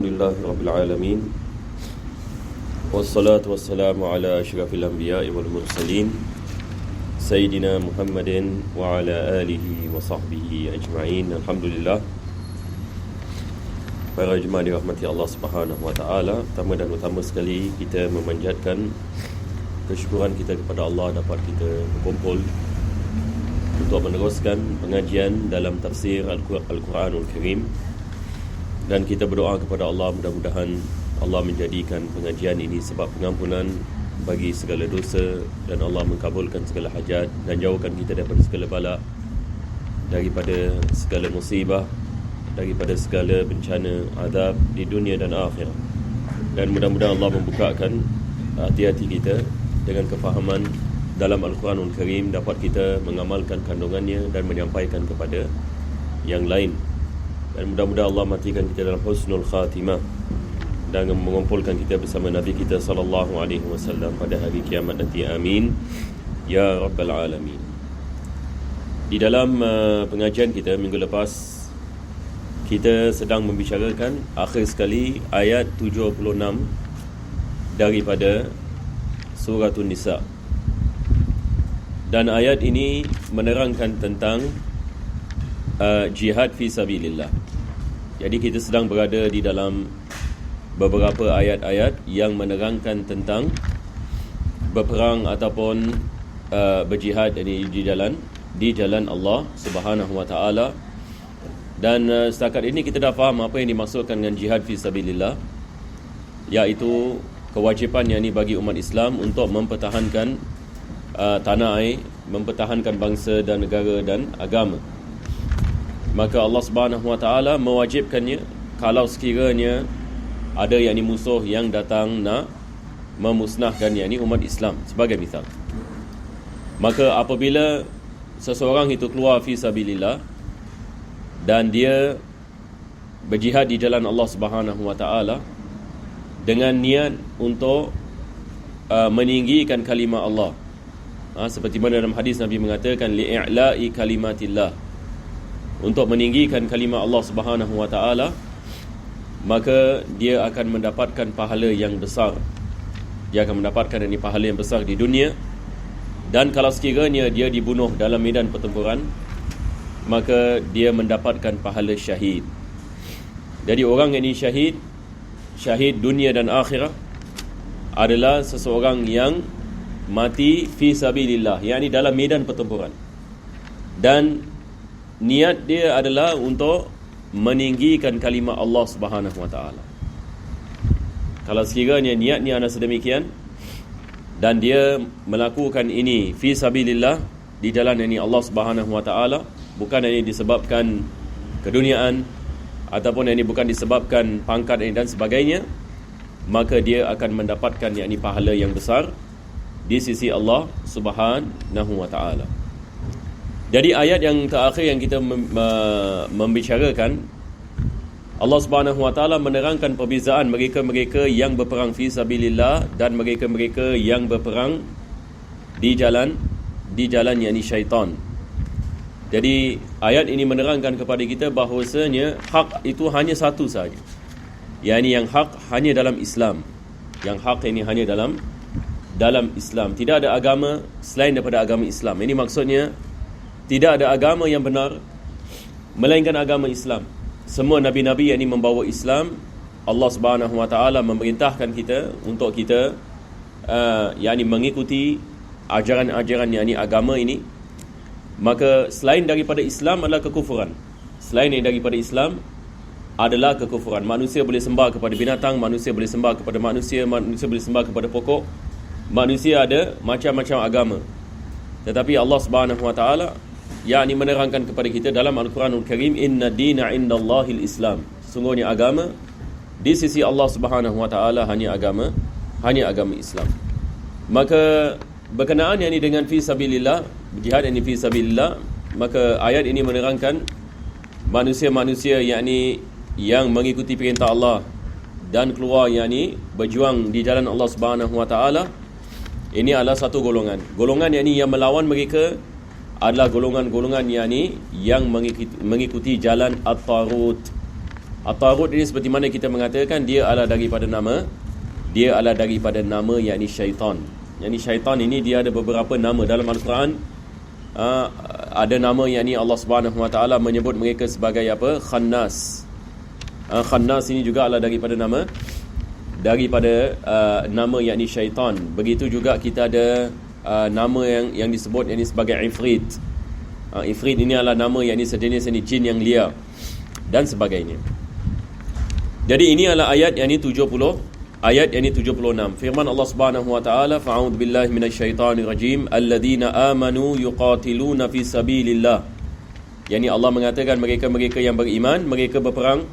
Alhamdulillahirabbil alamin. Wassalatu wassalamu ala asyrafil anbiya'i wal mursalin Sayyidina Muhammadin wa ala alihi wa sahbihi ajma'in. Alhamdulillah. Para jemaah dirahmati Allah Subhanahu wa taala, pertama dan utama sekali kita memanjatkan kesyukuran kita kepada Allah dapat kita berkumpul untuk meneruskan pengajian dalam tafsir Al-Quranul Karim. Dan kita berdoa kepada Allah, mudah-mudahan Allah menjadikan pengajian ini sebab pengampunan bagi segala dosa, dan Allah mengkabulkan segala hajat dan jauhkan kita daripada segala bala, daripada segala musibah, daripada segala bencana, azab di dunia dan akhirat. Dan mudah-mudahan Allah membukakan hati-hati kita dengan kefahaman dalam Al-Quranul Karim, dapat kita mengamalkan kandungannya dan menyampaikan kepada yang lain. Dan mudah-mudahan Allah matikan kita dalam husnul khatimah dan mengumpulkan kita bersama Nabi kita sallallahu alaihi wasallam pada hari kiamat nanti. Amin ya rabbal alamin. Di dalam pengajian kita minggu lepas, kita sedang membicarakan akhir sekali ayat 76 daripada surah An-Nisa. Dan ayat ini menerangkan tentang jihad fi sabilillah. Jadi kita sedang berada di dalam beberapa ayat-ayat yang menerangkan tentang berperang ataupun berjihad di jalan Allah Subhanahu wa taala. Dan setakat ini kita dah faham apa yang dimaksudkan dengan jihad fi sabilillah, iaitu kewajipan yang ini bagi umat Islam untuk mempertahankan tanah air, mempertahankan bangsa dan negara dan agama. Maka Allah Subhanahu wa taala mewajibkannya kalau sekiranya ada yakni musuh yang datang nak memusnahkan yakni umat Islam sebagai misal. Maka apabila seseorang itu keluar fi sabilillah dan dia berjihad di jalan Allah Subhanahu wa taala dengan niat untuk meninggikan kalimah Allah, seperti mana dalam hadis Nabi mengatakan li'i'la'i kalimatillah, untuk meninggikan kalimah Allah Subhanahu wa taala, maka dia akan mendapatkan pahala yang besar. Dia akan mendapatkan ini pahala yang besar di dunia, dan kalau sekiranya dia dibunuh dalam medan pertempuran, maka dia mendapatkan pahala syahid. Jadi orang yang ini syahid dunia dan akhirat adalah seseorang yang mati fi sabilillah, yakni dalam medan pertempuran, dan niat dia adalah untuk meninggikan kalimah Allah Subhanahu wa taala. Kalau sekiranya niatnya adalah sedemikian dan dia melakukan ini fi sabilillah di jalan ini Allah Subhanahu wa taala, bukan ini disebabkan keduniaan ataupun ini bukan disebabkan pangkat ini dan sebagainya, maka dia akan mendapatkan yakni pahala yang besar di sisi Allah Subhanahu wa taala. Jadi ayat yang terakhir yang kita membicarakan, Allah Subhanahu wa taala menerangkan perbezaan mereka-mereka yang berperang fi sabilillah dan mereka-mereka yang berperang di jalan yakni syaitan. Jadi ayat ini menerangkan kepada kita bahawasanya hak itu hanya satu saja, yakni yang hak hanya dalam Islam. Yang hak ini hanya dalam Islam. Tidak ada agama selain daripada agama Islam. Ini maksudnya tidak ada agama yang benar melainkan agama Islam. Semua nabi-nabi yang ini membawa Islam. Allah Subhanahu wa taala memerintahkan kita untuk kita yakni mengikuti ajaran-ajaran yakni agama ini. Maka selain daripada Islam adalah kekufuran. Selain daripada Islam adalah kekufuran. Manusia boleh sembah kepada binatang, manusia boleh sembah kepada manusia boleh sembah kepada pokok. Manusia ada macam-macam agama. Tetapi Allah Subhanahu wa taala yakni menerangkan kepada kita dalam Al-Quranul Karim, inna dina indallahil Islam. Sesungguhnya agama di sisi Allah Subhanahu wa taala hanya agama Islam. Maka berkenaan yang ini dengan fi sabilillah, jihad ini fi sabilillah, maka ayat ini menerangkan manusia-manusia yakni yang mengikuti perintah Allah dan keluar yakni berjuang di jalan Allah Subhanahu wa taala. Ini adalah satu golongan. Golongan yakni yang melawan mereka adalah golongan-golongan yang mengikuti jalan at-tarut. At-Taghut ini seperti mana kita mengatakan dia adalah daripada nama yakni syaitan. Yakni syaitan ini dia ada beberapa nama dalam Al-Quran. Ada nama yakni Allah Subhanahu Wa Taala menyebut mereka sebagai apa? Khannas. Khannas ini juga adalah daripada nama yakni syaitan. Begitu juga kita ada nama yang disebut yakni sebagai Ifrit. Ifrit ini adalah nama yakni sejenis jin yang liar dan sebagainya. Jadi ini adalah ayat yang ini 76. Firman Allah Subhanahu wa taala, fa'udzu billahi minasyaitonir rajim, alladzina amanu yuqatiluna fi sabilillah. Yani Allah mengatakan mereka-mereka yang beriman, mereka berperang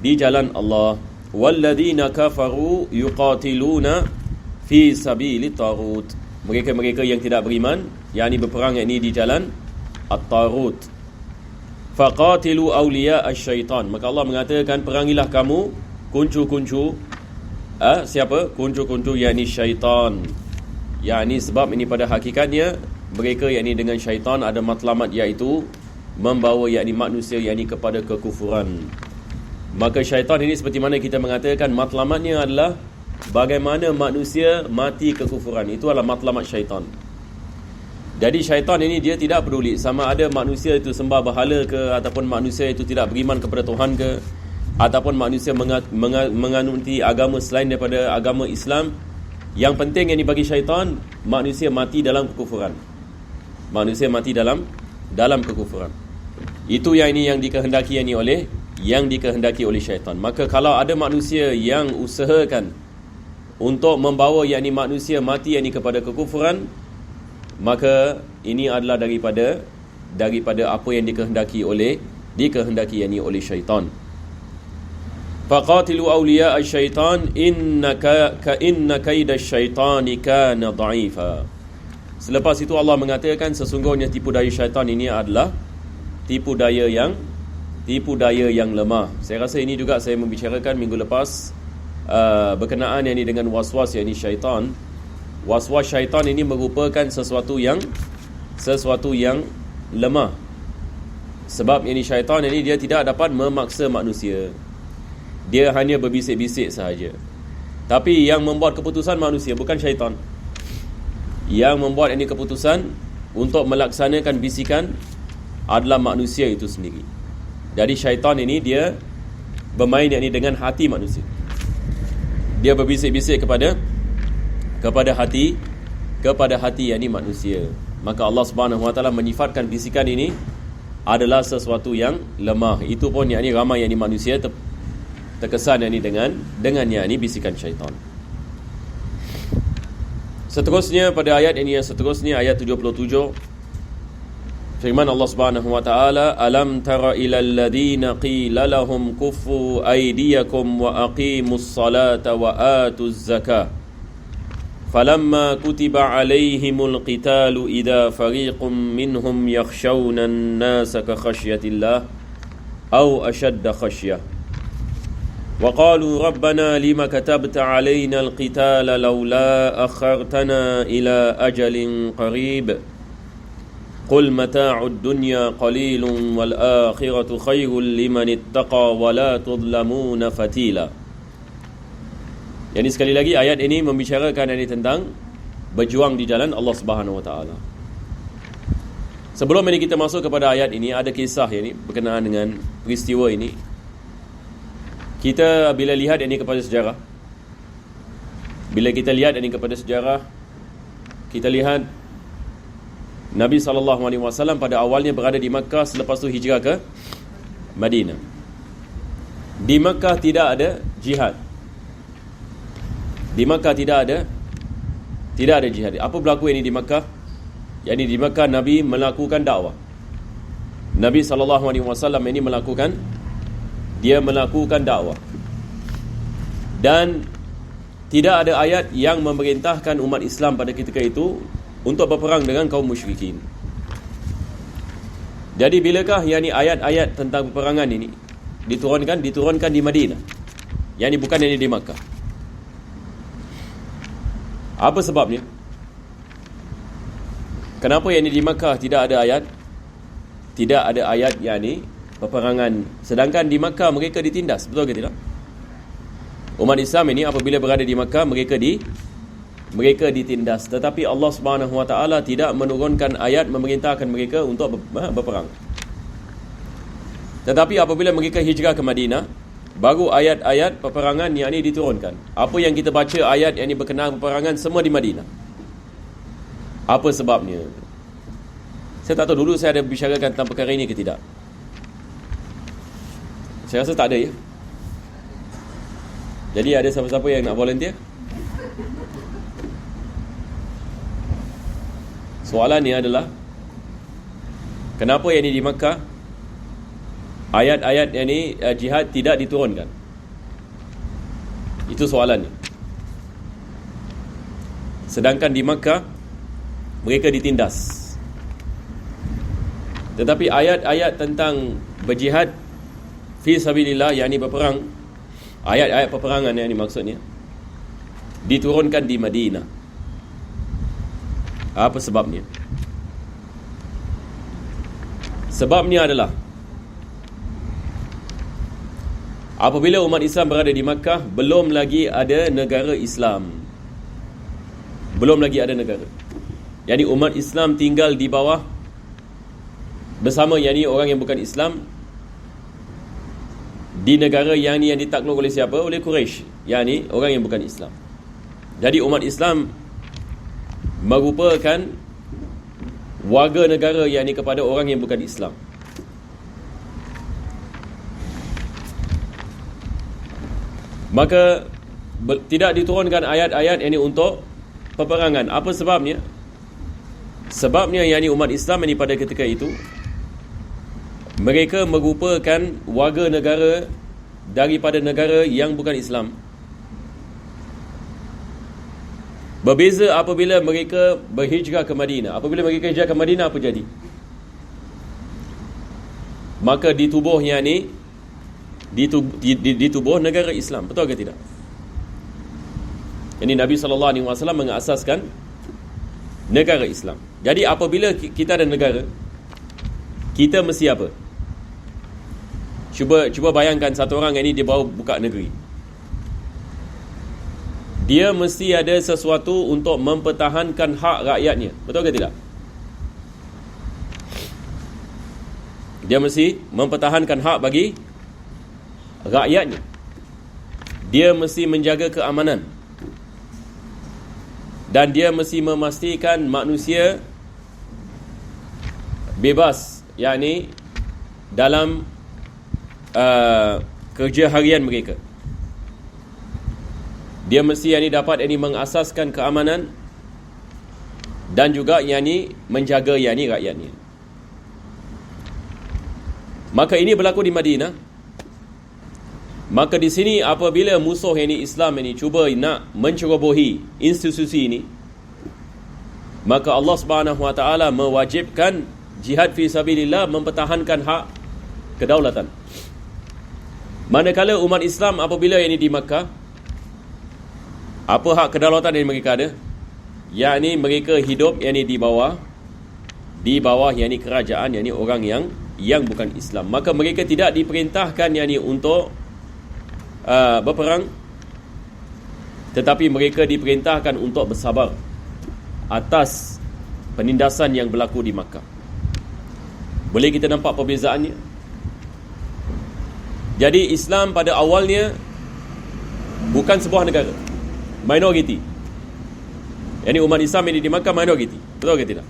di jalan Allah. Walladzina kafaru yuqatiluna fi sabilit taghut. Mereka-mereka yang tidak beriman, yakni berperang yakni di jalan at-taghut. Faqatilu awliya asy-syaitan. Maka Allah mengatakan perangilah kamu kuncu-kuncu siapa? Kuncu-kuncu yakni syaitan. Yakni sebab ini pada hakikatnya mereka yakni dengan syaitan ada matlamat, iaitu membawa yakni manusia yakni kepada kekufuran. Maka syaitan ini seperti mana kita mengatakan matlamatnya adalah bagaimana manusia mati kekufuran. Itu adalah matlamat syaitan. Jadi syaitan ini dia tidak peduli sama ada manusia itu sembah berhala ke, ataupun manusia itu tidak beriman kepada Tuhan ke, ataupun manusia menganuti agama selain daripada agama Islam. Yang penting yang bagi syaitan, manusia mati dalam kekufuran. Manusia mati dalam kekufuran. Itu yang dikehendaki oleh syaitan. Maka kalau ada manusia yang usahakan untuk membawa yakni manusia mati yakni kepada kekufuran, maka ini adalah daripada apa yang dikehendaki yakni oleh syaitan. Faqatilu awliya asy-syaitan inna kaida asy-syaitani kana dha'ifa. Selepas itu Allah mengatakan sesungguhnya tipu daya syaitan ini adalah tipu daya yang lemah. Saya rasa ini juga saya membicarakan minggu lepas berkenaan yakni dengan waswas yakni syaitan. Waswas syaitan ini merupakan sesuatu yang lemah. Sebab ini syaitan ini dia tidak dapat memaksa manusia. Dia hanya berbisik-bisik sahaja. Tapi yang membuat keputusan manusia, bukan syaitan. Yang membuat ini keputusan untuk melaksanakan bisikan adalah manusia itu sendiri. Jadi syaitan ini dia bermain yakni dengan hati manusia. Dia berbisik-bisik kepada hati yakni manusia. Maka Allah Subhanahu Wa Taala menyifatkan bisikan ini adalah sesuatu yang lemah. Itu pun yakni ramai yakni manusia terkesan yakni dengan yakni bisikan syaitan. Seterusnya pada ayat ini ayat 77, firman Allah Subhanahu wa taala, alam tara ilal ladzina qila lahum kuffu aydiyakum wa aqimus salata wa atuz zakah falamma kutiba alaihimul qitalu idza fariqum minhum yakhshawna an-nasa ka khashyatillah aw ashadda khasyah wa qalu rabbana lima katabta alaina al-qitala laula akhartana ila ajalin qarib qul mata'ud dunya qalilun wal akhiratu khairul liman ittaqa wa la tudlamuna fatila. Jadi sekali lagi ayat ini membicarakan ini tentang berjuang di jalan Allah Subhanahu Wa Taala. Sebelum ini kita masuk kepada ayat ini, ada kisah ini berkenaan dengan peristiwa ini. Kita bila lihat ini kepada sejarah, kita lihat Nabi SAW pada awalnya berada di Makkah, selepas itu hijrah ke Madinah. Di Makkah tidak ada jihad. Tidak ada jihad. Apa berlaku ini di Makkah? Yani di Makkah Nabi melakukan dakwah. Nabi SAW ini melakukan dakwah. Dan tidak ada ayat yang memerintahkan umat Islam pada ketika itu untuk berperang dengan kaum musyrikin. Jadi bilakah yakni ayat-ayat tentang peperangan ini diturunkan di Madinah? Yani bukan ini di Makkah. Apa sebabnya? Kenapa yang di Makkah tidak ada ayat? Tidak ada ayat yakni peperangan. Sedangkan di Makkah mereka ditindas. Betul ke tidak? Umat Islam ini apabila berada di Makkah mereka ditindas. Tetapi Allah Subhanahu Wa Taala tidak menurunkan ayat memerintahkan mereka untuk berperang. Tetapi apabila mereka hijrah ke Madinah, baru ayat-ayat peperangan yang ini diturunkan. Apa yang kita baca ayat yang ini berkenaan peperangan semua di Madinah. Apa sebabnya? Saya tak tahu dulu saya ada bicarakan tentang perkara ini ke tidak. Saya rasa tak ada ya. Jadi ada siapa-siapa yang nak volunteer? Soalan ni adalah, kenapa yang ini di Makkah ayat-ayat yang ini jihad tidak diturunkan? Itu soalan ni. Sedangkan di Makkah mereka ditindas. Tetapi ayat-ayat tentang berjihad fi sabilillah, yakni berperang, ayat-ayat peperangan yang ini maksudnya diturunkan di Madinah. Apa sebabnya? Sebabnya adalah apabila umat Islam berada di Makkah, belum lagi ada negara Islam. Belum lagi ada negara. Yani umat Islam tinggal di bawah bersama yani orang yang bukan Islam di negara yang ditakluk oleh siapa? Oleh Quraisy, yani orang yang bukan Islam. Jadi umat Islam merupakan warga negara yang kepada orang yang bukan Islam. Maka tidak diturunkan ayat-ayat ini untuk peperangan. Apa sebabnya? Sebabnya yakni umat Islam ini pada ketika itu mereka merupakan warga negara daripada negara yang bukan Islam. Berbeza apabila mereka berhijrah ke Madinah. Apabila mereka hijrah ke Madinah, apa jadi? Maka di tubuhnya ni di tubuh negara Islam. Betul ke tidak? Ini Nabi SAW mengasaskan negara Islam. Jadi apabila kita ada negara, kita mesti apa? Cuba bayangkan satu orang ini dia baru buka negeri. Dia mesti ada sesuatu untuk mempertahankan hak rakyatnya. Betul ke tidak? Dia mesti mempertahankan hak bagi rakyatnya. Dia mesti menjaga keamanan. Dan dia mesti memastikan manusia bebas, yakni dalam kerja harian mereka. Dia mesti dapat mengasaskan keamanan dan juga menjaga rakyatnya. Maka ini berlaku di Madinah. Maka di sini apabila musuh Islam cuba nak mencerobohi institusi ini, maka Allah Subhanahu Wa Taala mewajibkan jihad fi sabilillah, mempertahankan hak kedaulatan. Manakala umat Islam apabila di Makkah, apa hak kedaulatan yang mereka ada? Yakni mereka hidup di bawah kerajaan orang yang bukan Islam. Maka mereka tidak diperintahkan untuk berperang, tetapi mereka diperintahkan untuk bersabar atas penindasan yang berlaku di Makkah. Boleh kita nampak perbezaannya? Jadi Islam pada awalnya bukan sebuah negara, minoriti. Yani umat Islam ini di Makkah minoriti. Betul ke tidak?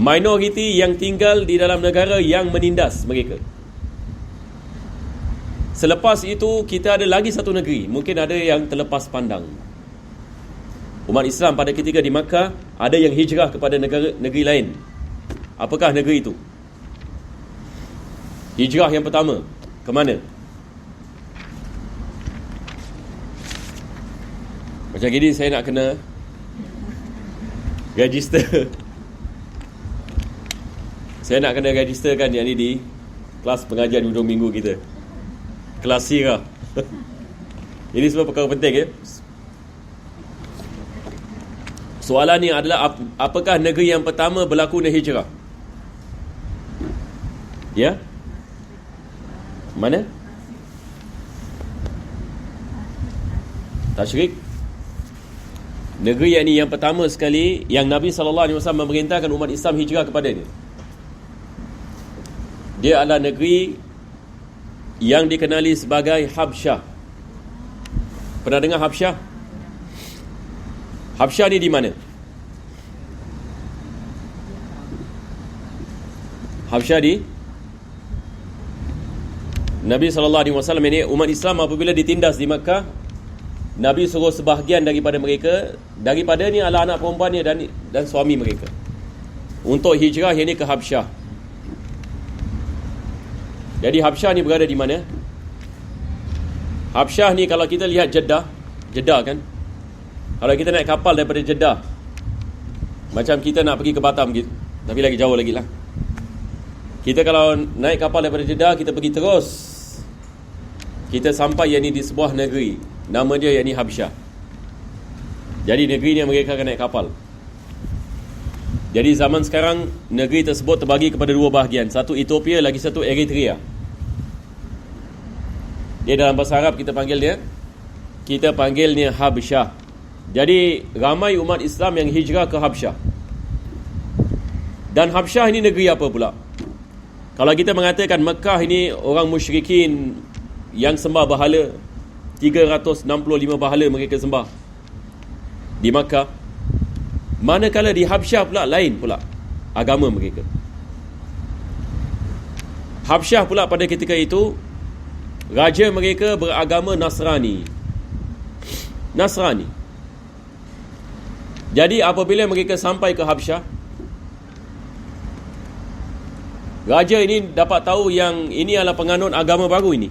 Minoriti yang tinggal di dalam negara yang menindas mereka. Selepas itu kita ada lagi satu negeri, mungkin ada yang terlepas pandang. Umat Islam pada ketika di Makkah ada yang hijrah kepada negeri lain. Apakah negeri itu? Hijrah yang pertama ke mana? Macam gini saya nak kena register. Saya nak kena registerkan yang ni di kelas pengajian hujung minggu kita, kelas sirah. Ini semua perkara penting ya. Soalan ni adalah apakah negeri yang pertama berlaku hijrah? Ya? Mana? Tasyrik. Negeri yang pertama sekali yang Nabi SAW memerintahkan umat Islam hijrah kepadanya. Dia adalah negeri yang dikenali sebagai Habsyah. Pernah dengar Habsyah? Habsyah ni di mana? Habsyah di Nabi SAW ini umat Islam apabila ditindas di Makkah, Nabi suruh sebahagian daripada mereka, daripada ni adalah anak perempuannya dan suami mereka, untuk hijrah yang ni ke Habsyah. Jadi Habsyah ni berada di mana? Habsyah ni kalau kita lihat Jeddah kan, kalau kita naik kapal daripada Jeddah, macam kita nak pergi ke Batam gitu, tapi lagi jauh lagi lah. Kita kalau naik kapal daripada Jeddah, kita pergi terus, kita sampai yang ni di sebuah negeri, nama dia yang ni Habsyah. Jadi negeri ni mereka akan naik kapal. Jadi zaman sekarang negeri tersebut terbagi kepada dua bahagian, satu Ethiopia, lagi satu Eritrea. Dia dalam bahasa Arab kita panggilnya Habsyah. Jadi ramai umat Islam yang hijrah ke Habsyah. Dan Habsyah ini negeri apa pula? Kalau kita mengatakan Mekah ini orang musyrikin yang sembah bahala, 365 bahala mereka sembah di Makkah. Manakala di Habsyah pula lain pula agama mereka. Habsyah pula pada ketika itu raja mereka beragama Nasrani. Jadi apabila mereka sampai ke Habsyah, raja ini dapat tahu yang ini adalah penganut agama baru ini.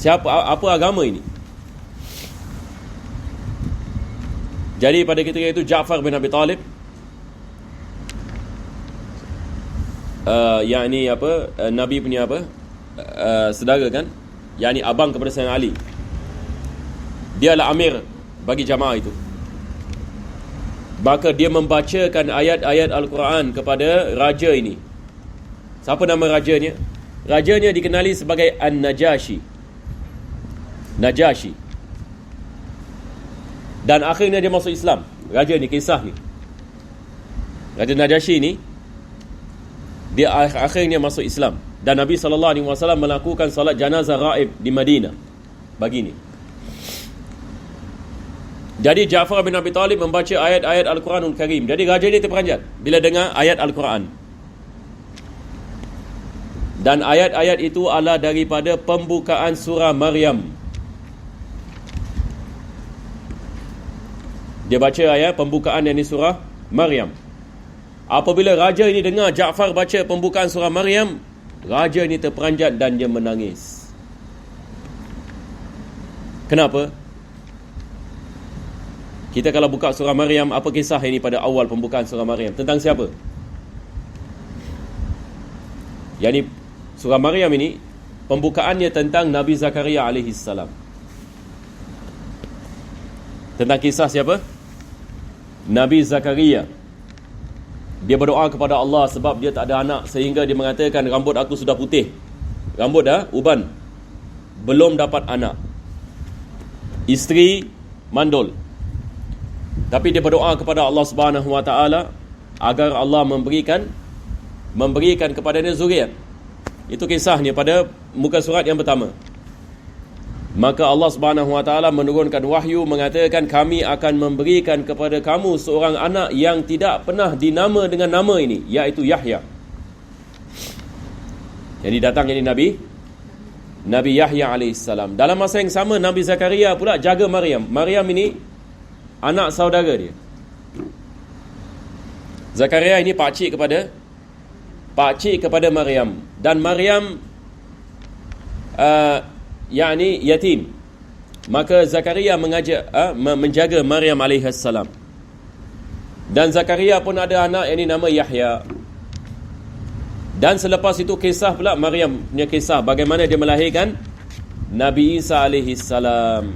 Apa agama ini? Jadi pada ketika itu Ja'far bin Abi Talib, Nabi punya saudara kan, yakni abang kepada Sayyidina Ali, dia adalah amir bagi jamaah itu. Maka dia membacakan ayat-ayat Al-Quran kepada raja ini. Siapa nama rajanya? Rajanya dikenali sebagai An-Najashi. Dan akhirnya dia masuk Islam. Raja ni, kisah ni, Raja Najashi ni, dia akhirnya masuk Islam. Dan Nabi SAW melakukan salat janazah raib di Madinah bagi ni. Jadi Ja'far bin Abi Talib membaca ayat-ayat Al-Quranul Karim. Jadi raja ni terperanjat bila dengar ayat Al-Quran. Dan ayat-ayat itu adalah daripada pembukaan surah Maryam. Dia baca ayat pembukaan yang ni surah Maryam. Apabila raja ini dengar Ja'far baca pembukaan surah Maryam, raja ini terperanjat dan dia menangis. Kenapa? Kita kalau buka surah Maryam, apa kisah ini pada awal pembukaan surah Maryam? Tentang siapa? Yani surah Maryam ini pembukaannya tentang Nabi Zakaria alaihi salam. Tentang kisah siapa? Nabi Zakaria. Dia berdoa kepada Allah sebab dia tak ada anak, sehingga dia mengatakan rambut aku sudah putih, rambut dah uban, belum dapat anak, isteri mandul. Tapi dia berdoa kepada Allah Subhanahu Wa Taala agar Allah memberikan kepadanya zuriat. Itu kisahnya pada muka surat yang pertama. Maka Allah Subhanahu Wa Taala menurunkan wahyu mengatakan, kami akan memberikan kepada kamu seorang anak yang tidak pernah dinama dengan nama ini, iaitu Yahya. Jadi datang jadi Nabi Yahya alaihissalam. Dalam masa yang sama Nabi Zakaria pula jaga Maryam. Maryam ini anak saudara dia. Zakaria ini pakcik kepada Maryam. Dan Maryam yakni yatim. Maka Zakaria menjaga Maryam alaihissalam. Dan Zakaria pun ada anak yang nama Yahya. Dan selepas itu kisah pula Maryam punya kisah, bagaimana dia melahirkan Nabi Isa alaihissalam.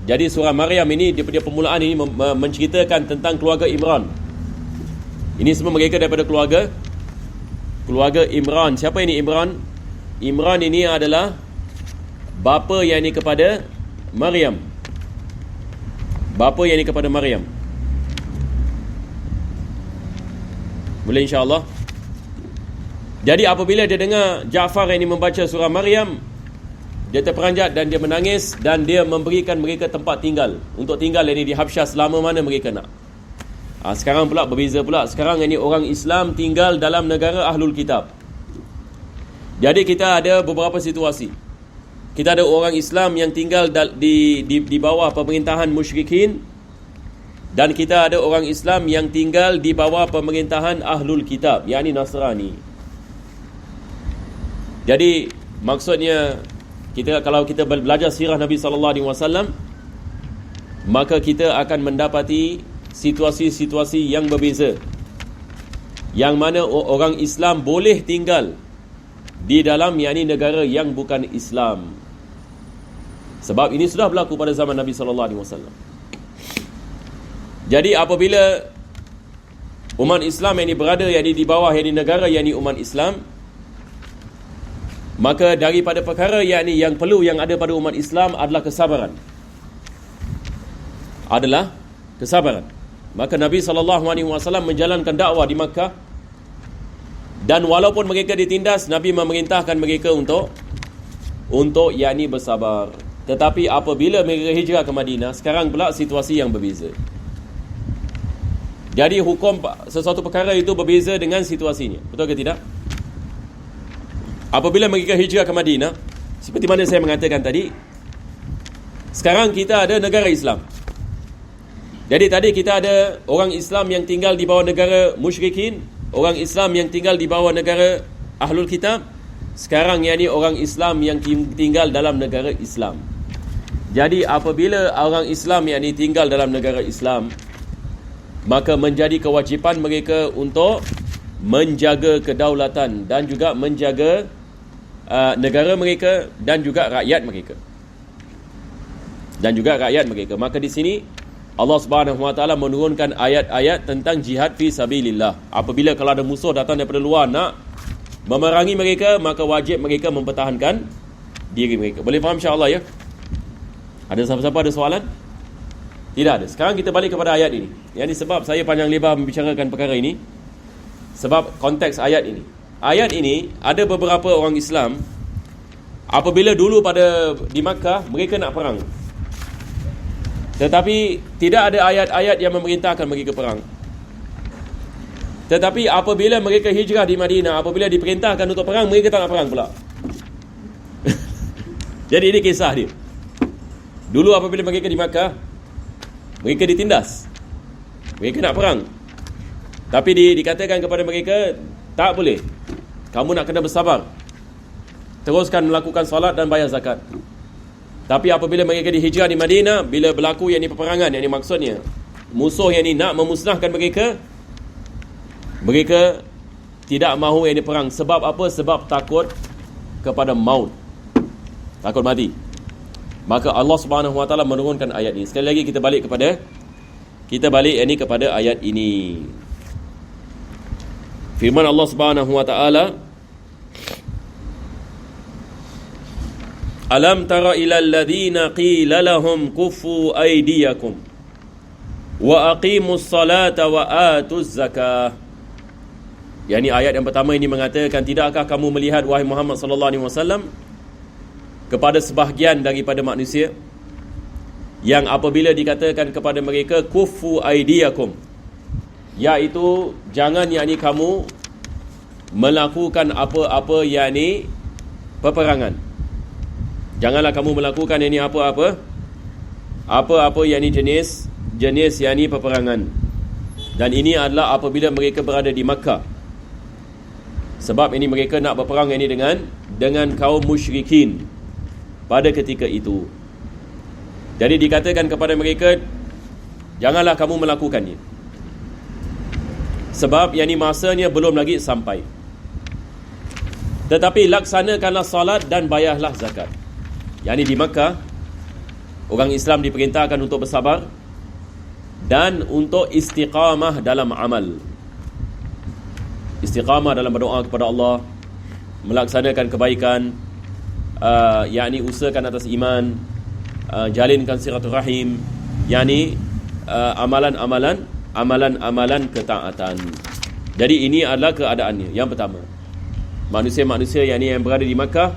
Jadi surah Maryam ini, dia permulaan ini menceritakan tentang keluarga Imran. Ini semua mereka daripada keluarga Imran. Siapa ini Imran? Imran ini adalah bapa yang ini kepada Maryam. Bapa yang ini kepada Maryam. Boleh insya-Allah. Jadi apabila dia dengar Ja'far yang ini membaca surah Maryam, dia terperanjat dan dia menangis, dan dia memberikan mereka tempat tinggal untuk tinggal ini di Habsyah selama mana mereka nak. Sekarang pula berbeza pula. Sekarang ini orang Islam tinggal dalam negara Ahlul Kitab. Jadi kita ada beberapa situasi. Kita ada orang Islam yang tinggal di bawah pemerintahan musyrikin, dan kita ada orang Islam yang tinggal di bawah pemerintahan Ahlul Kitab, yakni Nasrani. Jadi maksudnya, kalau kita belajar sirah Nabi SAW, maka kita akan mendapati situasi-situasi yang berbeza, yang mana orang Islam boleh tinggal di dalam yakni negara yang bukan Islam. Sebab ini sudah berlaku pada zaman Nabi SAW. Jadi apabila umat Islam yang ini berada yakni di bawah yakni negara yakni umat Islam, maka daripada perkara yakni yang perlu yang ada pada umat Islam adalah kesabaran. Maka Nabi SAW menjalankan dakwah di Makkah, dan walaupun mereka ditindas, Nabi memerintahkan mereka untuk yakni bersabar. Tetapi apabila mereka hijrah ke Madinah, sekarang pula situasi yang berbeza. Jadi hukum sesuatu perkara itu berbeza dengan situasinya. Betul ke tidak? Apabila mereka hijrah ke Madinah, seperti mana saya mengatakan tadi, sekarang kita ada negara Islam. Jadi tadi kita ada orang Islam yang tinggal di bawah negara musyrikin, orang Islam yang tinggal di bawah negara Ahlul Kitab. Sekarang yakni orang Islam yang tinggal dalam negara Islam. Jadi apabila orang Islam yakni tinggal dalam negara Islam, maka menjadi kewajipan mereka untuk menjaga kedaulatan dan juga menjaga negara mereka dan juga rakyat mereka. Maka di sini Allah Subhanahu Wa Taala menurunkan ayat-ayat tentang jihad fi sabilillah. Apabila kalau ada musuh datang daripada luar nak memerangi mereka, maka wajib mereka mempertahankan diri mereka. Boleh faham insya-Allah ya? Ada siapa-siapa ada soalan? Tidak ada. Sekarang kita balik kepada ayat ini. Yang ini sebab saya panjang lebar membicarakan perkara ini, sebab konteks ayat ini. Ayat ini ada beberapa orang Islam, apabila dulu di Makkah mereka nak perang, tetapi tidak ada ayat-ayat yang memerintahkan mereka perang. Tetapi apabila mereka hijrah di Madinah, apabila diperintahkan untuk perang, mereka tak nak perang pula. Jadi ini kisah dia. Dulu apabila mereka di Makkah, mereka ditindas, mereka nak perang, tapi dikatakan kepada mereka, tak boleh, kamu nak kena bersabar, teruskan melakukan solat dan bayar zakat. Tapi apabila mereka dihijrah di Madinah, bila berlaku yang ini peperangan, yang ini maksudnya musuh yang ini nak memusnahkan mereka, mereka tidak mahu yang ini perang. Sebab apa? Sebab takut kepada maut, takut mati. Maka Allah Subhanahu Wa Taala menurunkan ayat ini. Sekali lagi kita balik ini kepada ayat ini. Firman Allah Subhanahu Wa Taala, Alam tara ilal ladzina qila lahum kuffu aydiyakum wa aqimus salata wa atuz zakah. Yani ayat yang pertama ini mengatakan, tidakkah kamu melihat wahai Muhammad sallallahu alaihi wasallam kepada sebahagian daripada manusia yang apabila dikatakan kepada mereka kuffu aydiyakum, iaitu jangan yakni kamu melakukan apa-apa yakni peperangan. Janganlah kamu melakukan yakni apa-apa yakni jenis yakni peperangan. Dan ini adalah apabila mereka berada di Makkah. Sebab ini mereka nak berperang yakni dengan kaum musyrikin pada ketika itu. Jadi dikatakan kepada mereka, janganlah kamu melakukannya, sebab yakni masanya belum lagi sampai. Tetapi laksanakanlah salat dan bayarlah zakat. Yakni di Makkah, orang Islam diperintahkan untuk bersabar dan untuk istiqamah dalam amal. Istiqamah dalam berdoa kepada Allah, melaksanakan kebaikan, yakni usahakan atas iman, jalinkan silaturahim, yakni amalan-amalan ketaatan. Jadi ini adalah keadaannya. Yang pertama, manusia-manusia yang berada di Makkah,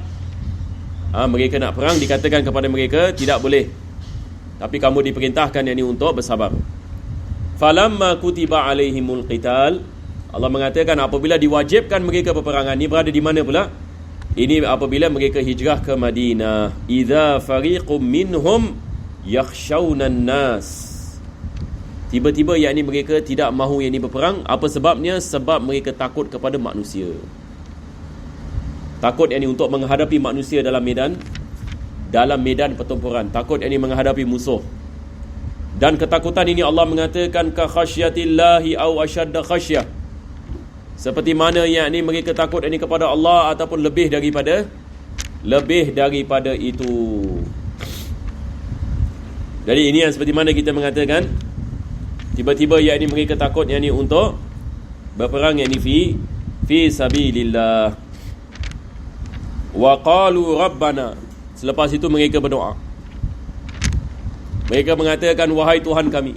mereka nak perang, dikatakan kepada mereka tidak boleh, tapi kamu diperintahkan untuk bersabar. Falamma kutiba alaihimul qital, Allah mengatakan apabila diwajibkan mereka berperangan, ni berada di mana pula? Ini apabila mereka hijrah ke Madinah. Idza fariqum minhum yakhshawna an-nas. Tiba-tiba mereka tidak mahu berperang. Apa sebabnya? Sebab mereka takut kepada manusia. Takut untuk menghadapi manusia dalam medan pertempuran. Takut menghadapi musuh. Dan ketakutan ini Allah mengatakan ka khasyatillahi aw ashadda khasyah. Seperti mana mereka takut kepada Allah ataupun lebih daripada itu. Jadi ini yang seperti mana kita mengatakan tiba-tiba mereka takut untuk berperang fi sabilillah. Wa qalu rabbana. Selepas itu mereka berdoa. Mereka mengatakan, wahai Tuhan kami,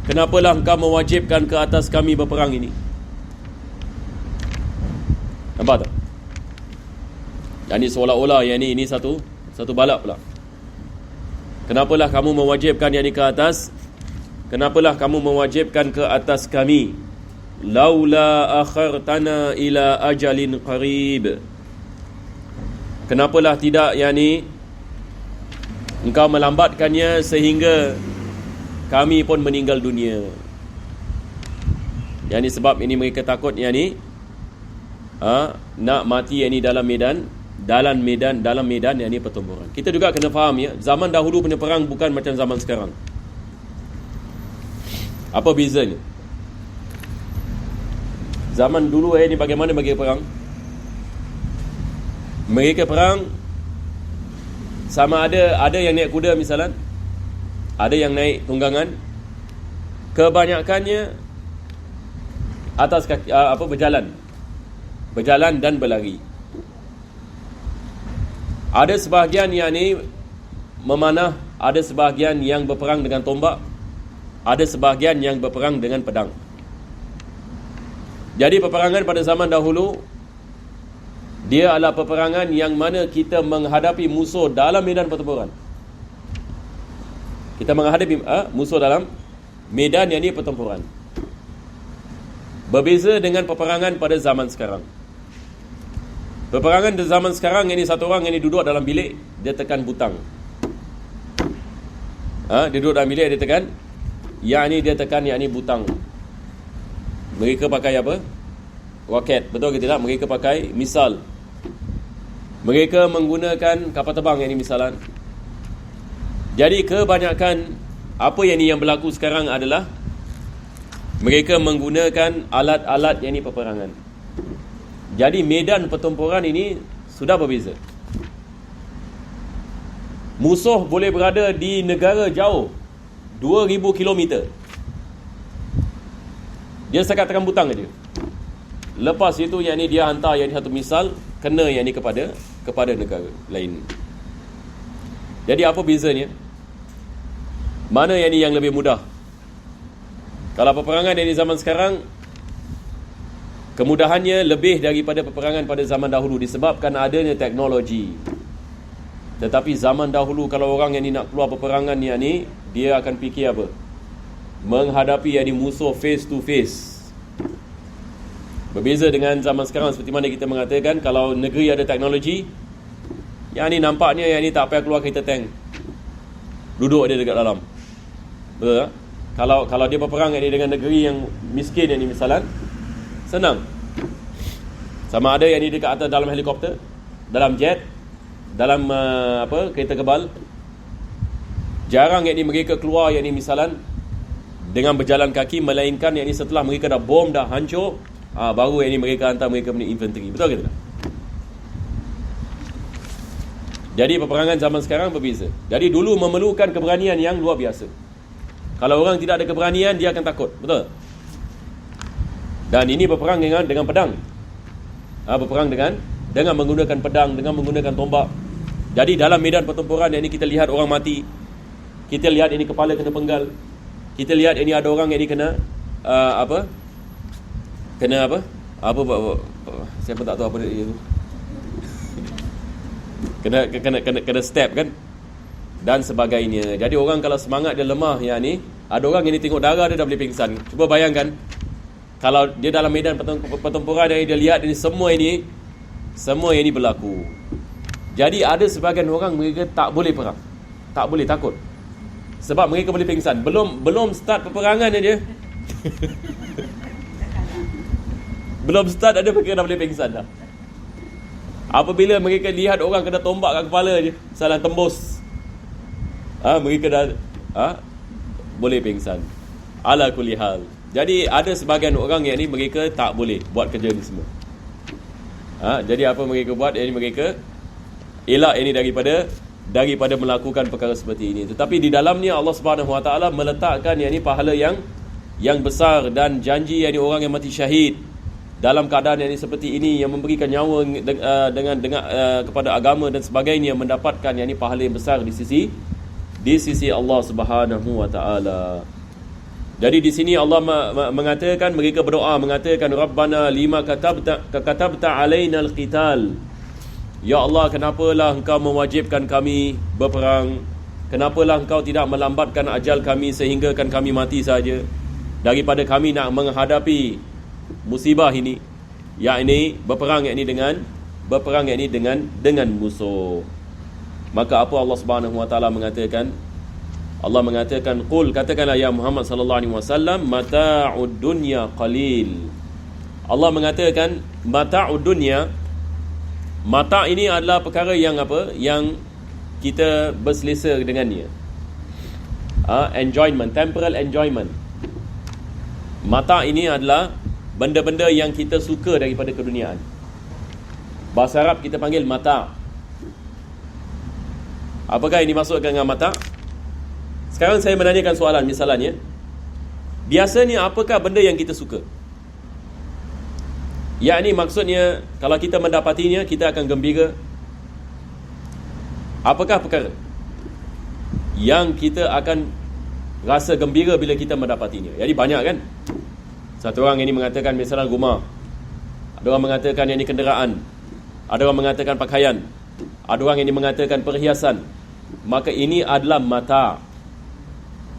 kenapalah engkau mewajibkan ke atas kami berperang ini? Nampak tak? Ini seolah-olah ini satu balak pula. Kenapalah kamu mewajibkan ke atas? Kenapalah kamu mewajibkan ke atas kami? Laula akhartana ila ajalin qarib. Kenapalah tidak engkau melambatkannya sehingga kami pun meninggal dunia. Sebab mereka takut nak mati dalam medan pertempuran. Kita juga kena faham zaman dahulu punya perang bukan macam zaman sekarang. Apa bezanya? Zaman dulu bagaimana mereka perang? Mereka perang sama ada yang naik kuda misalan, ada yang naik tunggangan. Kebanyakannya atas kaki, berjalan dan berlari. Ada sebahagian yang memanah, ada sebahagian yang berperang dengan tombak, ada sebahagian yang berperang dengan pedang. Jadi peperangan pada zaman dahulu, dia adalah peperangan yang mana kita menghadapi musuh dalam medan pertempuran. Kita menghadapi musuh dalam medan pertempuran. Berbeza dengan peperangan pada zaman sekarang. Peperangan di zaman sekarang satu orang duduk dalam bilik, dia tekan butang. Dia duduk dalam bilik, dia tekan butang. Mereka pakai apa? Roket, betul ke tidak? Mereka pakai misal. Mereka menggunakan kapal terbang misalan. Jadi kebanyakan apa yang berlaku sekarang adalah mereka menggunakan alat-alat peperangan. Jadi medan pertempuran ini sudah berbeza. Musuh boleh berada di negara jauh 2000 km. Dia setakat tekan butang saja. Lepas itu dia hantar satu misal kena kepada negara lain. Jadi apa bezanya? Mana yang lebih mudah? Kalau peperangan di zaman sekarang, kemudahannya lebih daripada peperangan pada zaman dahulu disebabkan adanya teknologi. Tetapi zaman dahulu kalau orang nak keluar peperangan dia akan fikir apa? Menghadapi musuh face to face. Berbeza dengan zaman sekarang seperti mana kita mengatakan kalau negeri ada teknologi, nampaknya tak payah keluar kereta tank. Duduk dia dekat dalam. Betul tak? Kalau dia berperang dengan negeri yang miskin misalan, senang. Sama ada dekat atas dalam helikopter, dalam jet, dalam kereta kebal. Jarang mereka keluar misalan dengan berjalan kaki, melainkan setelah mereka dah bom dah hancur, baru mereka hantar mereka punya infanteri. Betul ke tidak? Jadi peperangan zaman sekarang berbeza. Jadi dulu memerlukan keberanian yang luar biasa. Kalau orang tidak ada keberanian, dia akan takut. Betul? Dan ini berperang dengan pedang. Berperang dengan menggunakan pedang, dengan menggunakan tombak. Jadi dalam medan pertempuran yang ini kita lihat orang mati, kita lihat ini kepala kena penggal, kita lihat ini ada orang yang ini kena siapa tak tahu apa dia tu. kena step kan, dan sebagainya. Jadi orang kalau semangat dia lemah yang ni, ada orang yang ni tengok darah dia dah boleh pingsan. Cuba bayangkan kalau dia dalam medan pertempuran dan dia lihat ini semua ini berlaku. Jadi ada sebahagian orang mereka tak boleh perang, tak boleh, takut, sebab mereka boleh pingsan. Belum start peperangan aja belum start ada mereka dah boleh pingsan dah. Apabila mereka lihat orang kena tombak kat kepala je, salah tembus, mereka dah boleh pingsan. Ala kulli hal. Jadi ada sebahagian orang yang ni mereka tak boleh buat kerja ni semua. Jadi apa mereka buat? Ini mereka elak ini daripada melakukan perkara seperti ini. Tetapi di dalamnya Allah Subhanahu Wa Taala meletakkan yang ni pahala yang besar dan janji yang ni orang yang mati syahid dalam keadaan yang ni seperti ini, yang memberikan nyawa dengan kepada agama dan sebagainya, mendapatkan yang ni pahala yang besar di sisi Allah Subhanahu Wa Taala. Jadi di sini Allah mengatakan, mereka berdoa mengatakan, Rabbana lima katabta alaina alqital. Ya Allah, kenapalah engkau mewajibkan kami berperang? Kenapalah engkau tidak melambatkan ajal kami sehinggakan kami mati saja, daripada kami nak menghadapi musibah ini, yakni berperang dengan musuh. Maka apa Allah Subhanahu Wa Taala mengatakan? Allah mengatakan, qul, katakanlah ya Muhammad sallallahu alaihi wasallam, mata'ud dunya qalil. Allah mengatakan mata'ud dunya, mata' ini adalah perkara yang yang kita berselesa dengannya. Enjoyment, temporal enjoyment. Mata' ini adalah benda-benda yang kita suka daripada keduniaan. Bahasa Arab kita panggil mata'. Apakah yang dimaksudkan dengan mata'? Sekarang saya menanyakan soalan, misalnya, biasanya apakah benda yang kita suka? Yakni maksudnya, kalau kita mendapatinya, kita akan gembira. Apakah perkara yang kita akan rasa gembira bila kita mendapatinya? Jadi banyak kan? Satu orang ini mengatakan misalnya rumah, ada orang mengatakan yang ini kenderaan, ada orang mengatakan pakaian, ada orang ini mengatakan perhiasan. Maka ini adalah mata'.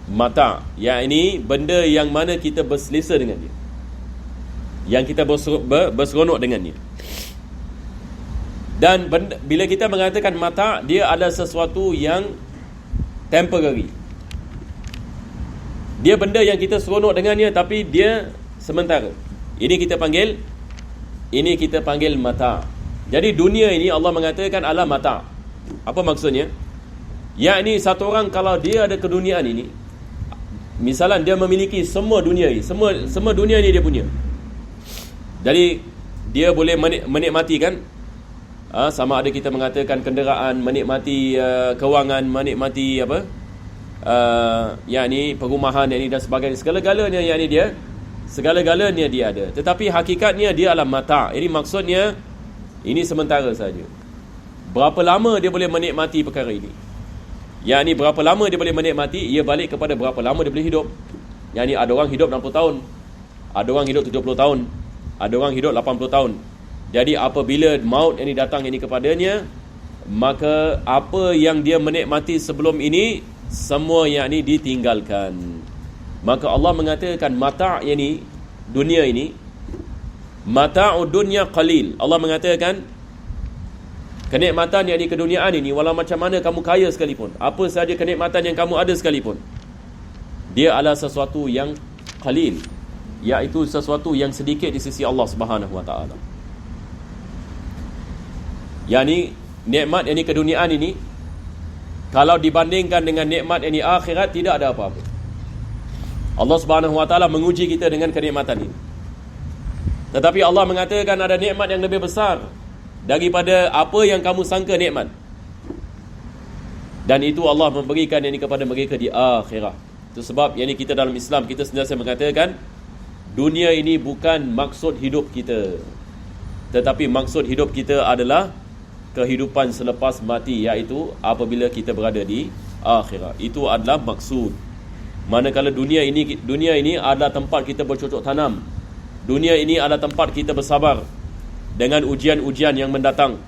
Mata', yang ini benda yang mana kita berselesa dengan dia, yang kita berseronok dengannya. Dan bila kita mengatakan mata', dia ada sesuatu yang temporary. Dia benda yang kita seronok dengannya, tapi dia sementara. Ini kita panggil mata'. Jadi dunia ini Allah mengatakan adalah mata'. Apa maksudnya? Yakni satu orang kalau dia ada keduniaan ini, misalnya dia memiliki semua dunia ini, semua dunia ini dia punya. Jadi dia boleh menikmati kan, sama ada kita mengatakan kenderaan, menikmati kewangan, menikmati yakni perumahan yang ini dan sebagainya, segala-galanya yang ini segala-galanya dia ada. Tetapi hakikatnya dia adalah mata'. Ini maksudnya ini sementara saja. Berapa lama dia boleh menikmati perkara ini? Yakni berapa lama dia boleh menikmati, ia balik kepada berapa lama dia boleh hidup. Yakni ada orang hidup 60 tahun, ada orang hidup 70 tahun, ada orang hidup 80 tahun. Jadi apabila maut ini datang ini kepadanya, maka apa yang dia menikmati sebelum ini, semua yang ini ditinggalkan. Maka Allah mengatakan mata' ini, dunia ini, mata'ud dunya qalil. Allah mengatakan kenikmatan yang di keduniaan ini, walau macam mana kamu kaya sekalipun, apa sahaja kenikmatan yang kamu ada sekalipun, dia adalah sesuatu yang qalil, iaitu sesuatu yang sedikit di sisi Allah Subhanahu Wa Taala. Yani nikmat yang di keduniaan ini, kalau dibandingkan dengan nikmat yang di akhirat, tidak ada apa-apa. Allah Subhanahu Wa Taala menguji kita dengan kenikmatan ini. Tetapi Allah mengatakan ada nikmat yang lebih besar daripada apa yang kamu sangka nikmat. Dan itu Allah memberikan ini kepada mereka di akhirat. Itu sebab yang ini kita dalam Islam, kita sentiasa mengatakan dunia ini bukan maksud hidup kita. Tetapi maksud hidup kita adalah kehidupan selepas mati, iaitu apabila kita berada di akhirat. Itu adalah maksud. Manakala dunia ini adalah tempat kita bercocok tanam. Dunia ini adalah tempat kita bersabar dengan ujian-ujian yang mendatang.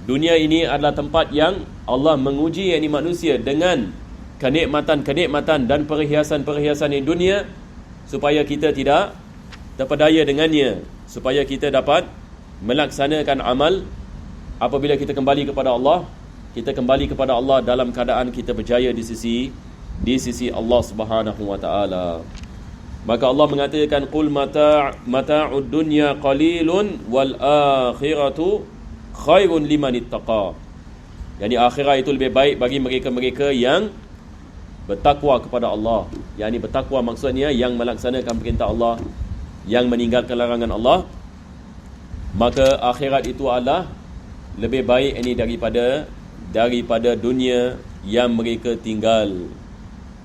Dunia ini adalah tempat yang Allah menguji manusia dengan kenikmatan-kenikmatan dan perhiasan-perhiasan di dunia, supaya kita tidak terpedaya dengannya, supaya kita dapat melaksanakan amal. Apabila kita kembali kepada Allah, kita kembali kepada Allah dalam keadaan kita berjaya di sisi Allah Subhanahu wa taala. Maka Allah mengatakan, qul mata'ud dunya qalilun wal akhiratu khairun liman ittaqa. Yani akhirat itu lebih baik bagi mereka-mereka yang bertakwa kepada Allah. Yani bertakwa maksudnya yang melaksanakan perintah Allah, yang meninggalkan larangan Allah. Maka akhirat itu adalah lebih baik daripada dunia yang mereka tinggal.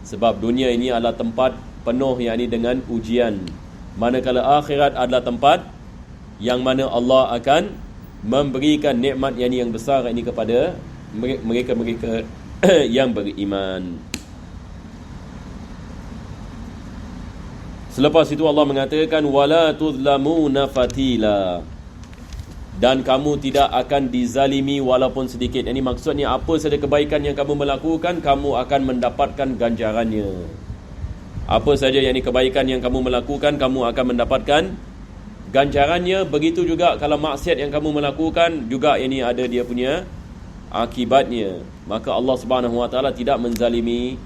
Sebab dunia ini adalah tempat penuh dengan ujian. Manakala akhirat adalah tempat yang mana Allah akan memberikan nikmat yang besar kepada mereka-mereka yang beriman. Selepas itu Allah mengatakan, wala tuzlamuna fatila, dan kamu tidak akan dizalimi walaupun sedikit. Ini maksudnya apa sahaja kebaikan yang kamu melakukan, kamu akan mendapatkan ganjarannya. Apa sahaja kebaikan yang kamu melakukan, kamu akan mendapatkan ganjarannya. Begitu juga kalau maksiat yang kamu melakukan, juga ada dia punya akibatnya. Maka Allah Subhanahu wa taala tidak menzalimi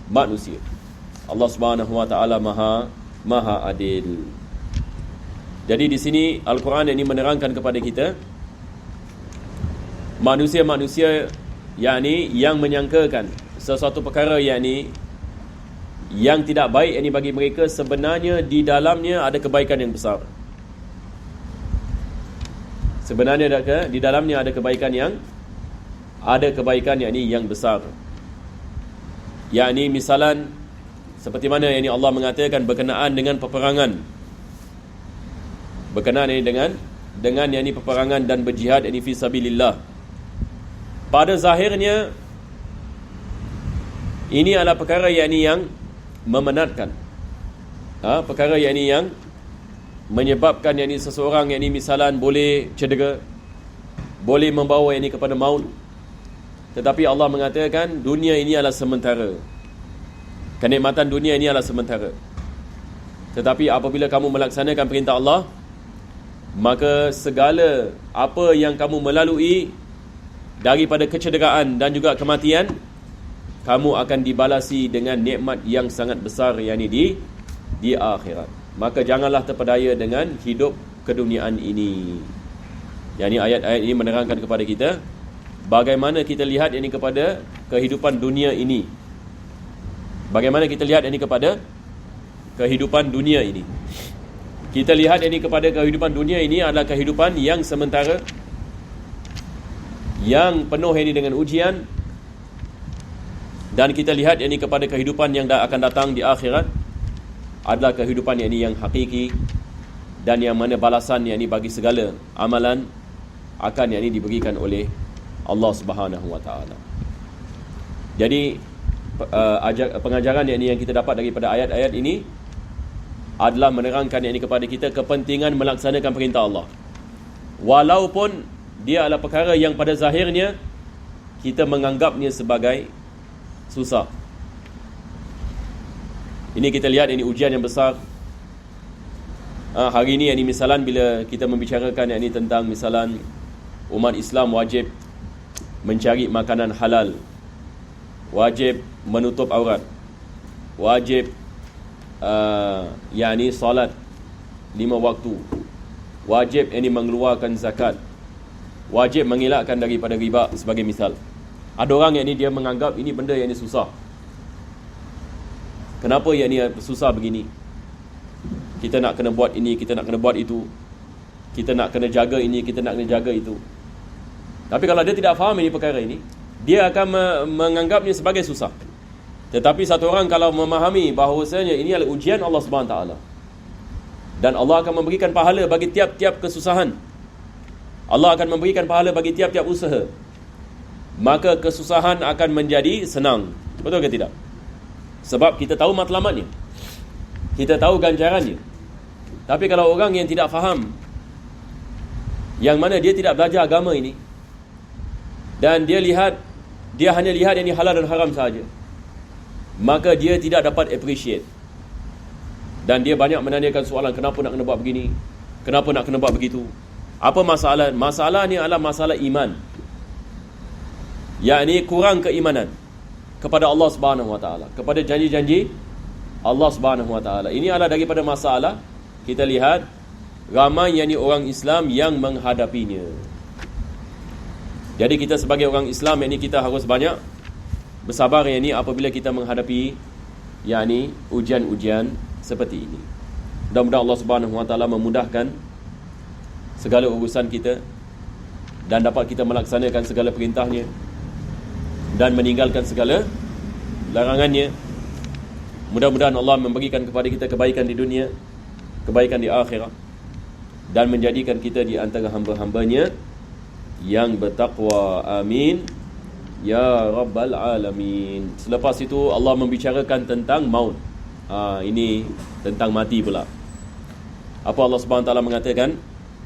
manusia. Allah Subhanahu wa taala maha adil. Jadi di sini Al-Quran ini menerangkan kepada kita manusia-manusia yang menyangkakan sesuatu perkara yang tidak baik bagi mereka, sebenarnya di dalamnya ada kebaikan yang besar. Sebenarnya di dalamnya ada kebaikan yang besar. Misalan seperti mana Allah mengatakan berkenaan dengan peperangan. Berkenaan dengan peperangan dan berjihad fi sabilillah. Pada zahirnya ini adalah perkara yang memenatkan. Perkara yang menyebabkan seseorang misalan boleh cedera, boleh membawa kepada maut. Tetapi Allah mengatakan dunia ini adalah sementara. Kenikmatan dunia ini adalah sementara. Tetapi apabila kamu melaksanakan perintah Allah, maka segala apa yang kamu melalui daripada kecederaan dan juga kematian, kamu akan dibalasi dengan nikmat yang sangat besar di akhirat. Maka janganlah terpedaya dengan hidup keduniaan ini. Ayat-ayat ini menerangkan kepada kita bagaimana kita lihat kepada kehidupan dunia ini. Bagaimana kita lihat kepada kehidupan dunia ini. Kita lihat kepada kehidupan dunia ini adalah kehidupan yang sementara, yang penuh dengan ujian. Dan kita lihat kepada kehidupan yang akan datang di akhirat adalah kehidupan yang hakiki, dan yang mana balasan bagi segala amalan akan diberikan oleh Allah Subhanahu wa taala. Jadi pengajaran yang kita dapat daripada ayat-ayat ini adalah menerangkan kepada kita kepentingan melaksanakan perintah Allah. Walaupun dia adalah perkara yang pada zahirnya kita menganggapnya sebagai susah. Ini kita lihat ujian yang besar. Hari ini misalan bila kita membicarakan tentang misalan umat Islam wajib mencari makanan halal, wajib menutup aurat, wajib salat 5 waktu, wajib mengeluarkan zakat, wajib mengelakkan daripada riba sebagai misal. Ada orang dia menganggap ini benda yang susah. Kenapa susah begini? Kita nak kena buat ini, kita nak kena buat itu, kita nak kena jaga ini, kita nak kena jaga itu. Tapi kalau dia tidak faham perkara ini, dia akan menganggapnya sebagai susah. Tetapi satu orang kalau memahami bahawasanya ini adalah ujian Allah SWT, dan Allah akan memberikan pahala bagi tiap-tiap kesusahan, Allah akan memberikan pahala bagi tiap-tiap usaha, maka kesusahan akan menjadi senang. Betul ke tidak? Sebab kita tahu matlamatnya, kita tahu ganjarannya. Tapi kalau orang yang tidak faham, yang mana dia tidak belajar agama ini, dan dia hanya lihat yang ini halal dan haram sahaja, maka dia tidak dapat appreciate. Dan dia banyak menanyakan soalan, kenapa nak kena buat begini? Kenapa nak kena buat begitu? Apa masalah? Masalah ni adalah masalah iman, yakni kurang keimanan kepada Allah Subhanahu Wa Taala, kepada janji-janji Allah Subhanahu Wa Taala. Ini adalah daripada masalah kita lihat ramai yakni orang Islam yang menghadapinya. Jadi kita sebagai orang Islam yakni kita harus banyak bersabar yakni apabila kita menghadapi yakni ujian-ujian seperti ini. Mudah-mudahan Allah Subhanahu Wa Taala memudahkan segala urusan kita dan dapat kita melaksanakan segala perintahnya dan meninggalkan segala larangannya. Mudah-mudahan Allah memberikan kepada kita kebaikan di dunia, kebaikan di akhirat, dan menjadikan kita di antara hamba-hambanya yang bertakwa. Amin ya rabbal alamin. Selepas itu Allah membicarakan tentang maut. Ini tentang mati pula. Apa Allah Subhanahu Wa Taala mengatakan?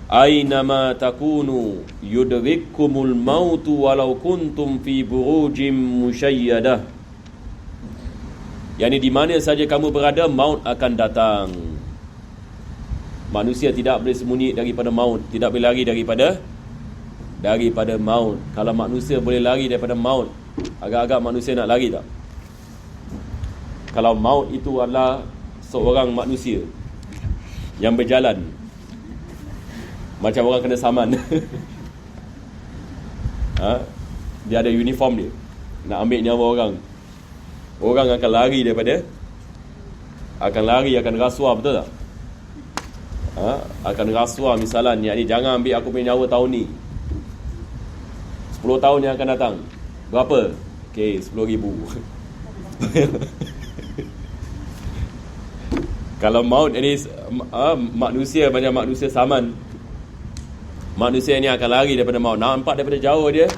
Aynama takunu yudrikkumul mautu walau kuntum fi burujim musyayyadah. Yani di mana saja kamu berada, maut akan datang. Manusia tidak boleh sembunyi daripada maut, tidak boleh lari daripada maut. Kalau manusia boleh lari daripada maut, agak-agak manusia nak lari tak? Kalau maut itu adalah seorang manusia yang berjalan, macam orang kena saman. Dia ada uniform dia, nak ambil nyawa orang. Orang akan lari akan rasuah, betul tak? Akan rasuah misalnya, jangan ambil aku punya nyawa tahun ni, 10 tahun yang akan datang. Berapa? Okey, 10,000. Kalau maut ini manusia macam manusia saman, manusia ini akan lari daripada maut. Nampak daripada jauh dia,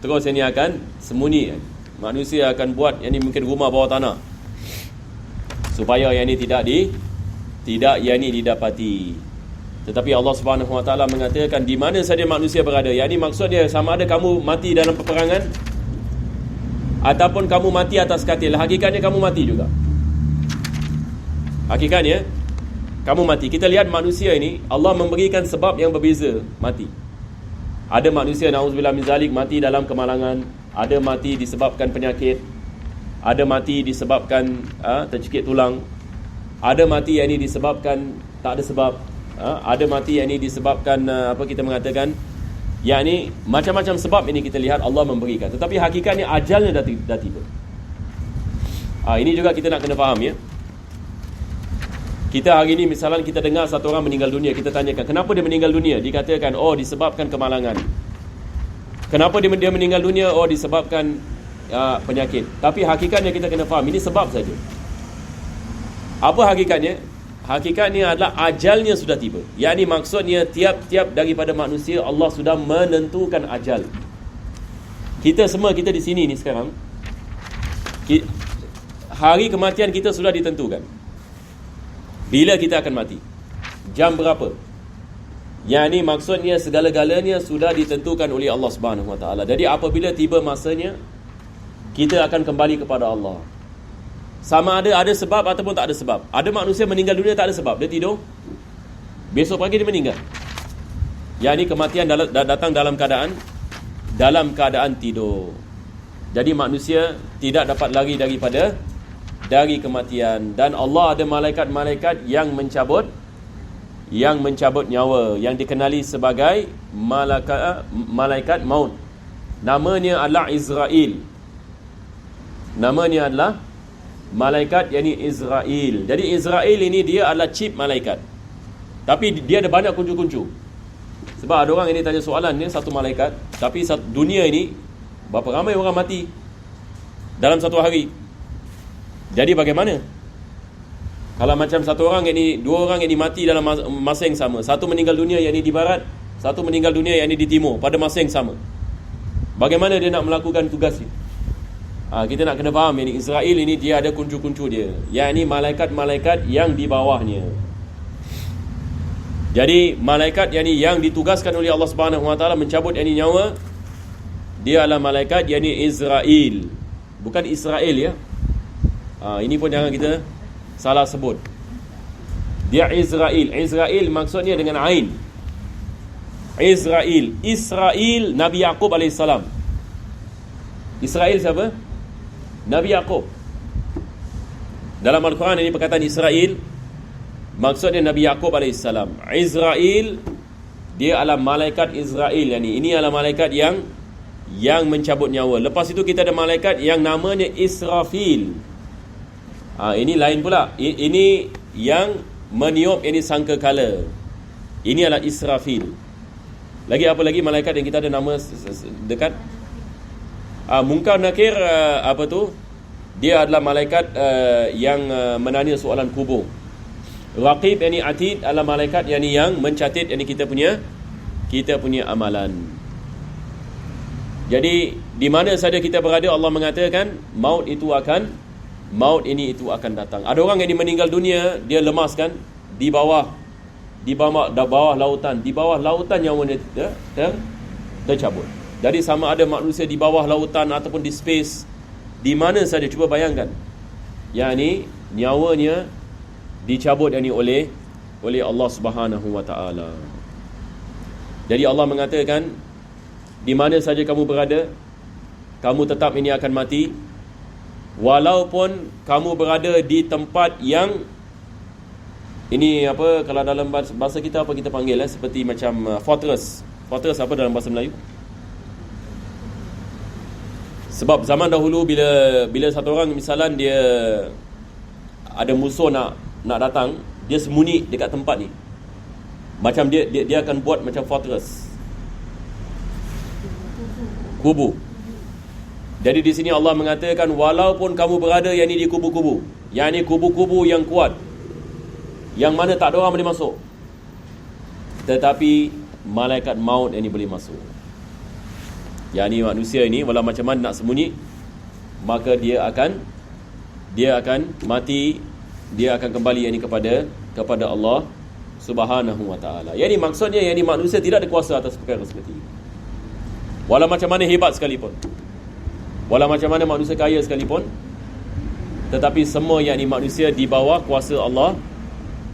terus ini akan sembunyi. Manusia akan buat yang ini mungkin rumah bawah tanah, supaya yang ini tidak didapati. Tetapi Allah Subhanahu Wa Taala mengatakan di mana saja manusia berada. Yang ini maksudnya sama ada kamu mati dalam peperangan ataupun kamu mati atas katil. Hakikatnya kamu mati juga. Hakikatnya kamu mati. Kita lihat manusia ini, Allah memberikan sebab yang berbeza mati. Ada manusia na'udzubillah min zalik mati dalam kemalangan, ada mati disebabkan penyakit, ada mati disebabkan tercekik tulang, ada mati yang ini disebabkan tak ada sebab, ada mati yang ini disebabkan kita mengatakan yang ini macam-macam sebab ini kita lihat Allah memberikan. Tetapi hakikatnya ajalnya dah tiba. Ini juga kita nak kena faham ya. Kita hari ini misalnya kita dengar satu orang meninggal dunia, kita tanyakan kenapa dia meninggal dunia, dikatakan disebabkan kemalangan. Kenapa dia meninggal dunia? Disebabkan penyakit. Tapi hakikatnya kita kena faham, ini sebab saja. Apa hakikatnya? Hakikatnya adalah ajalnya sudah tiba. Yang ini maksudnya tiap-tiap daripada manusia Allah sudah menentukan ajal. Kita semua kita di sini ni sekarang, hari kematian kita sudah ditentukan. Bila kita akan mati, jam berapa. Yang ini maksudnya segala-galanya sudah ditentukan oleh Allah Subhanahu Wa Taala. Jadi apabila tiba masanya, kita akan kembali kepada Allah. Sama ada sebab ataupun tak ada sebab. Ada manusia meninggal dunia tak ada sebab, dia tidur, besok pagi dia meninggal. Yang ini kematian datang dalam keadaan tidur. Jadi manusia tidak dapat lari dari kematian. Dan Allah ada malaikat-malaikat yang mencabut nyawa, yang dikenali sebagai malaikat maut. Namanya adalah Israel. Namanya adalah malaikat yakni Israel. Jadi Israel ini dia adalah chip malaikat, tapi dia ada banyak kuncu-kuncu. Sebab ada orang ini tanya soalan, ni satu malaikat, tapi dunia ini berapa ramai orang mati dalam satu hari. Jadi bagaimana kalau macam satu orang ini, dua orang ini mati dalam masa yang sama, satu meninggal dunia yang ini di barat, Satu meninggal dunia, yang ini di timur pada masa yang sama. Bagaimana dia nak melakukan tugas ni? Kita nak kena faham, ini Israel ini dia ada kuncu-kuncu dia. Yang ini malaikat-malaikat yang di bawahnya. Jadi malaikat yang ditugaskan oleh Allah Subhanahu Wa Taala mencabut nyawa, dia adalah malaikat Israel, bukan Israel ya. Ini pun jangan kita salah sebut. Dia Israel. Israel maksudnya dengan ain. Israel Nabi Yaqub alaihissalam. Israel siapa? Nabi Yaqub. Dalam Al-Quran ini perkataan Israel maksudnya Nabi Yaqub alaihissalam. Israel dia adalah malaikat Israel. Ini adalah malaikat yang mencabut nyawa. Lepas itu kita ada malaikat yang namanya Israfil. Ini lain pula. Ini yang meniup, ini sangkakala. Ini adalah Israfil. Lagi apa lagi malaikat yang kita ada nama dekat? Munkar Nakir, dia adalah malaikat yang menanya soalan kubur. Raqib Atid adalah malaikat yang mencatat kita punya amalan. Jadi di mana saja kita berada, Allah mengatakan maut ini akan datang. Ada orang yang meninggal dunia, dia lemas kan, di bawah lautan, nyawa dia tercabut. Jadi sama ada manusia di bawah lautan ataupun di space, di mana saja, cuba bayangkan, nyawanya dicabut oleh Allah Subhanahu Wa Taala. Jadi Allah mengatakan, di mana saja kamu berada, kamu tetap ini akan mati. Walaupun kamu berada di tempat yang ini kalau dalam bahasa kita apa kita panggil seperti macam fortress. Fortress apa dalam bahasa Melayu? Sebab zaman dahulu bila satu orang misalan dia ada musuh nak datang, dia sembunyi dekat tempat ni. Macam dia akan buat macam fortress. Kubu. Jadi di sini Allah mengatakan walaupun kamu berada di kubu-kubu, kubu-kubu yang kuat, yang mana tak ada orang boleh masuk, tetapi malaikat maut boleh masuk. Manusia ini walau macam mana nak sembunyi, maka dia akan mati, dia akan kembali kepada Allah Subhanahu Wa Taala. Maksudnya manusia tidak ada kuasa atas perkara seperti ini. Walau macam mana hebat sekalipun, walau macam mana manusia kaya sekalipun, tetapi semua manusia di bawah kuasa Allah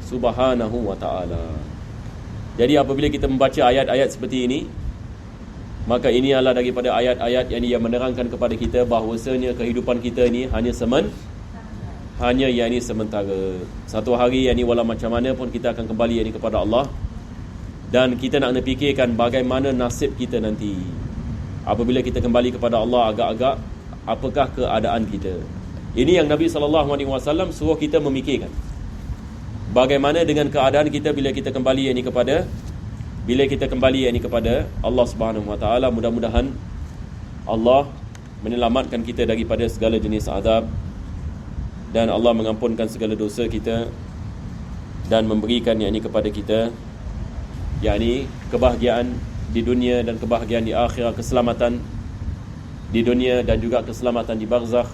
Subhanahu Wa Taala. Jadi apabila kita membaca ayat-ayat seperti ini, maka ini adalah daripada ayat-ayat yang menerangkan kepada kita bahawasanya kehidupan kita ini hanya sementara. Satu hari walau macam mana pun kita akan kembali kepada Allah. Dan kita nak fikirkan bagaimana nasib kita nanti apabila kita kembali kepada Allah, agak-agak apakah keadaan kita. Ini yang Nabi SAW suruh kita memikirkan. Bagaimana dengan keadaan kita bila kita kembali kepada Allah Subhanahu Wa Taala. Mudah-mudahan Allah menyelamatkan kita daripada segala jenis azab, dan Allah mengampunkan segala dosa kita dan memberikan kepada kita kebahagiaan di dunia dan kebahagiaan di akhirat, keselamatan di dunia dan juga keselamatan di barzakh,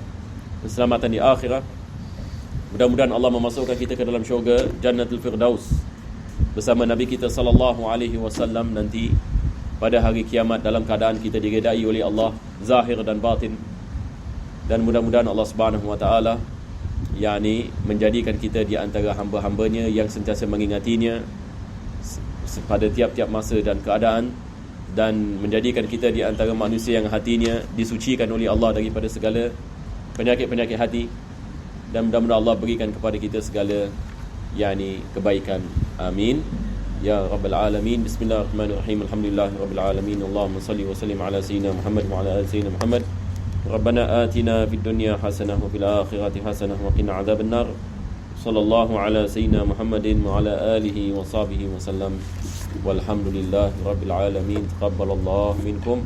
keselamatan di akhirat. Mudah-mudahan Allah memasukkan kita ke dalam syurga Jannatul Firdaus bersama Nabi kita sallallahu alaihi wasallam nanti pada hari kiamat, dalam keadaan kita diredai oleh Allah zahir dan batin. Dan mudah-mudahan Allah Subhanahu Wa Taala menjadikan kita di antara hamba-hambanya yang sentiasa mengingatinya pada tiap-tiap masa dan keadaan, dan menjadikan kita di antara manusia yang hatinya disucikan oleh Allah daripada segala penyakit-penyakit hati. Dan mudah-mudahan Allah berikan kepada kita segala kebaikan. Amin ya rabbal alamin. Bismillahirrahmanirrahim. Alhamdulillahirabbil alamin. Allahumma salli wa sallim ala sayyidina Muhammad wa ala ali sayyidina Muhammad. Rabbana atina fid dunya hasanah wa fil akhirati hasanah wa qina adzabannar. Sallallahu ala sayyidina Muhammadin wa ala alihi wa sahbihi wa sallam. Walhamdulillahi rabbil alamin. Taqabbalallahu minkum.